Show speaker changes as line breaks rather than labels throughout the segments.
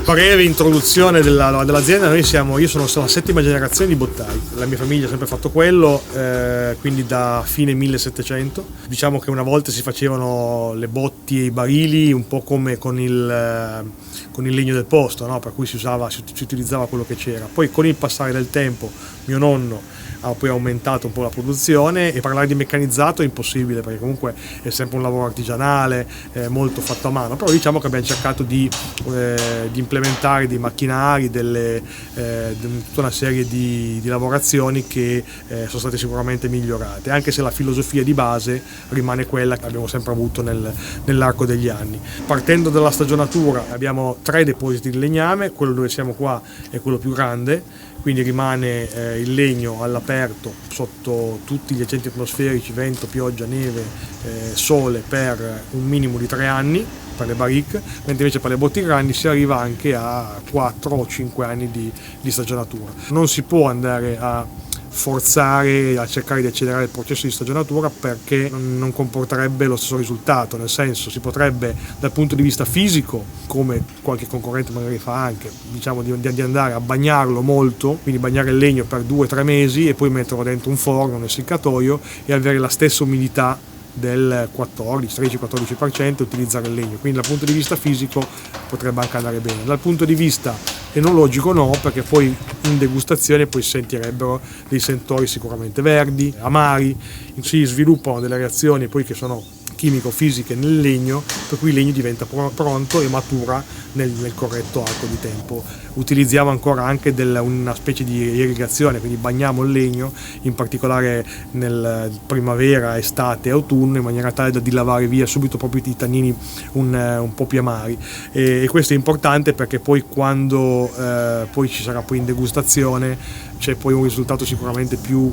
Breve introduzione dell'azienda. Io sono la 7ª generazione di bottai, la mia famiglia ha sempre fatto quello, quindi da fine 1700. Diciamo che una volta si facevano le botti e i barili un po' come con il legno del posto, no? Per cui si utilizzava quello che c'era. Poi con il passare del tempo mio nonno ha poi aumentato un po' la produzione, e parlare di meccanizzato è impossibile perché comunque è sempre un lavoro artigianale, molto fatto a mano, però diciamo che abbiamo cercato di implementare dei macchinari, tutta una serie di lavorazioni che sono state sicuramente migliorate, anche se la filosofia di base rimane quella che abbiamo sempre avuto nell'arco degli anni. Partendo dalla stagionatura abbiamo 3 depositi di legname, quello dove siamo qua è quello più grande, quindi rimane il legno all'aperto sotto tutti gli agenti atmosferici, vento, pioggia, neve, sole, per un minimo di 3 anni per le barrique, mentre invece per le botti grandi si arriva anche a 4 o 5 anni di stagionatura. Non si può andare a forzare, a cercare di accelerare il processo di stagionatura, perché non comporterebbe lo stesso risultato, nel senso si potrebbe dal punto di vista fisico, come qualche concorrente magari fa anche, diciamo di andare a bagnarlo molto, quindi bagnare il legno per 2-3 mesi e poi metterlo dentro un forno, un essiccatoio, e avere la stessa umidità del 13-14% e utilizzare il legno. Quindi dal punto di vista fisico potrebbe anche andare bene. Dal punto di vista enologico no, perché poi in degustazione poi sentirebbero dei sentori sicuramente verdi, amari, si sviluppano delle reazioni poi che sono chimico-fisiche nel legno, per cui il legno diventa pronto e matura nel corretto arco di tempo. Utilizziamo ancora anche una specie di irrigazione, quindi bagniamo il legno, in particolare nel primavera, estate e autunno, in maniera tale da dilavare via subito proprio i tannini un po' più amari, e questo è importante perché poi quando poi ci sarà poi in degustazione c'è poi un risultato sicuramente più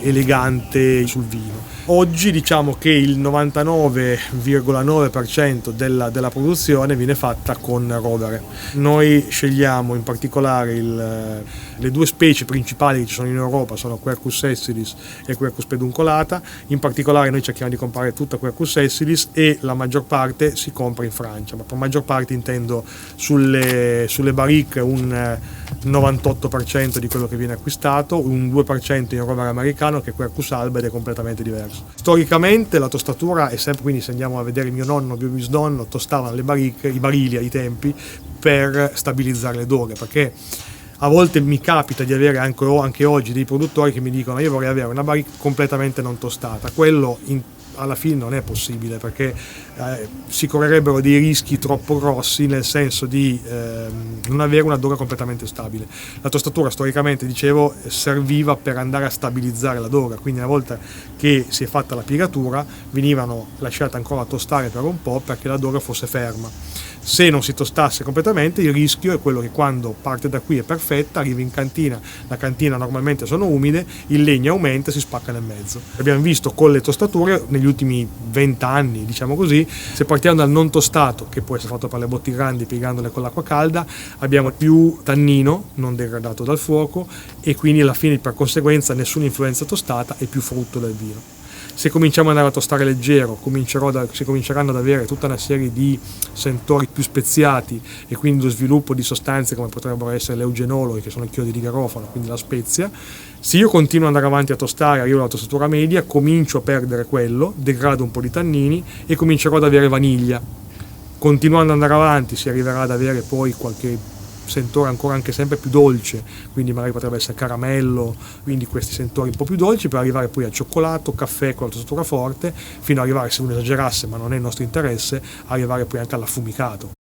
elegante sul vino. Oggi diciamo che il 99,9% della produzione viene fatta con rovere. Noi scegliamo in particolare le 2 specie principali che ci sono in Europa, sono Quercus sessilis e Quercus peduncolata. In particolare noi cerchiamo di comprare tutta Quercus sessilis, e la maggior parte si compra in Francia, ma per maggior parte intendo sulle barrique un 98% di quello che viene acquistato, un 2% in rovere americano, che è Quercus alba, ed è completamente diverso. Storicamente la tostatura è sempre, quindi se andiamo a vedere mio nonno, mio bisnonno, tostavano le barrique, i barili ai tempi, per stabilizzare le doghe, perché a volte mi capita di avere anche oggi dei produttori che mi dicono: io vorrei avere una barrique completamente non tostata. Quello alla fine non è possibile, perché si correrebbero dei rischi troppo grossi, nel senso di non avere una doga completamente stabile. La tostatura storicamente, dicevo, serviva per andare a stabilizzare la doga, quindi una volta che si è fatta la piegatura venivano lasciate ancora tostare per un po' perché la doga fosse ferma. Se non si tostasse completamente, il rischio è quello che quando parte da qui è perfetta, arriva in cantina, la cantina normalmente sono umide, il legno aumenta e si spacca nel mezzo. Abbiamo visto con le tostature negli ultimi 20 anni, diciamo così, se partiamo dal non tostato, che può essere fatto per le botti grandi piegandole con l'acqua calda, abbiamo più tannino non degradato dal fuoco, e quindi alla fine per conseguenza nessuna influenza tostata e più frutto del vino. Se cominciamo ad andare a tostare leggero, si cominceranno ad avere tutta una serie di sentori più speziati, e quindi lo sviluppo di sostanze come potrebbero essere l'eugenoloi, che sono i chiodi di garofano, quindi la spezia. Se io continuo ad andare avanti a tostare, arrivo alla tostatura media, comincio a perdere quello, degrado un po' di tannini e comincerò ad avere vaniglia. Continuando ad andare avanti si arriverà ad avere poi qualche sentore ancora anche sempre più dolce, quindi magari potrebbe essere caramello, quindi questi sentori un po' più dolci, per arrivare poi al cioccolato, caffè con la tostatura forte, fino ad arrivare, se uno esagerasse, ma non è il nostro interesse, arrivare poi anche all'affumicato,